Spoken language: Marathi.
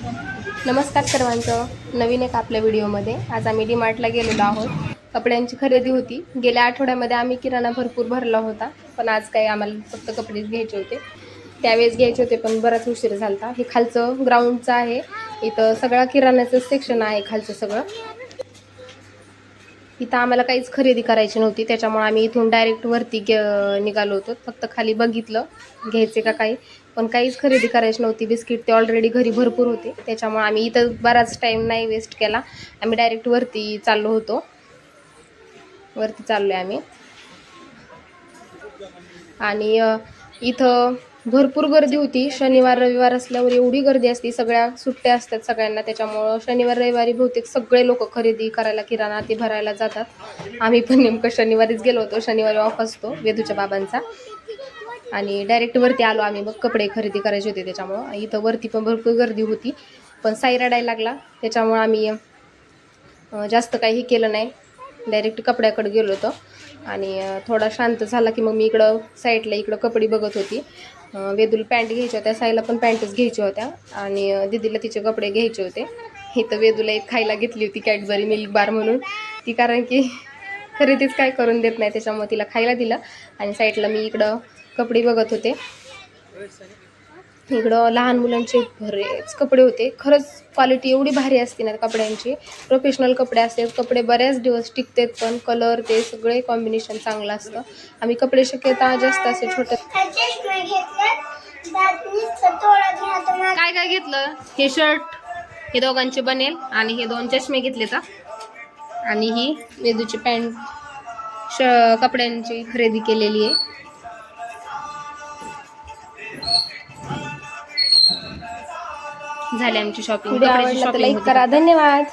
नमस्कार सर्वांचं, नवीन एक आपल्या व्हिडिओमध्ये. आज आम्ही डीमार्टला गेलेलो आहोत. कपड्यांची खरेदी होती. गेल्या आठवड्यामध्ये आम्ही किराणा भरपूर भरला होता, पण आज काही आम्हाला फक्त कपडेच घ्यायचे होते. त्यावेळेस घ्यायचे होते पण बराच उशीर झाला. हे खालचं ग्राउंडचं आहे. इथं सगळा किराण्याचं सेक्शन आहे खालचं सगळं. इथं आम्हाला काहीच खरेदी करायची नव्हती, त्याच्यामुळे आम्ही इथून डायरेक्ट वरती निघालो होतो. फक्त खाली बघितलं घ्यायचे का काही, पण काहीच खरेदी करायची नव्हती. बिस्किट ते ऑलरेडी घरी भरपूर होते, त्याच्यामुळे आम्ही इथं बराच टाईम नाही वेस्ट केला. आम्ही डायरेक्ट वरती चाललो होतो. वरती चाललोय आम्ही. आणि इथं भरपूर गर्दी होती. शनिवार रविवार असल्यावर एवढी गर्दी असते, सगळ्या सुट्ट्या असतात सगळ्यांना, त्याच्यामुळं शनिवार रविवारी बहुतेक सगळे लोक खरेदी करायला किराणा ते भरायला जातात. आम्ही पण नेमकं शनिवारीच गेलो होतो. शनिवारी ऑफ असतो वेदूच्या बाबांचा. आणि डायरेक्ट वरती आलो आम्ही. मग कपडे खरेदी करायचे होते, त्याच्यामुळं इथं वरती पण भरपूर गर्दी होती. पण साई रडायला लागला, त्याच्यामुळं आम्ही जास्त काही केलं नाही. डायरेक्ट कपड्याकडे गेलो होतो. आणि थोडा शांत झाला की मग मी इकडं साईडला इकडं कपडे बघत होती. वेदूला पॅन्ट घ्यायच्या होत्या, साईला पण पॅन्टच घ्यायच्या होत्या, आणि दीदीला तिचे कपडे घ्यायचे होते. इथं वेदूला एक खायला घेतली होती कॅडबरी मिल्क बार म्हणून ती, कारण की खरेदीच काय करून देत नाही, त्याच्यामुळे तिला खायला दिलं. आणि साईडला मी इकडं कपडे बघत होते. इकडं लहान मुलांचे बरेच कपडे होते. खरंच क्वालिटी एवढी भारी असते ना कपड्यांची. प्रोफेशनल कपडे असतात. कपडे बऱ्याच दिवस टिकतात, पण कलर ते सगळे कॉम्बिनेशन चांगलं असतं. आम्ही कपडे शक्यता जास्त असे छोटे. काय काय घेतलं? हे शर्ट हे दोघांचे बनेल, आणि हे 2 चष्मे घेतले का, आणि ही वेदूची पॅन्ट कपड्यांची खरेदी केलेली आहे. झाली आमची शॉपिंग. व्हिडिओ आवडला तर लाईक करा. धन्यवाद.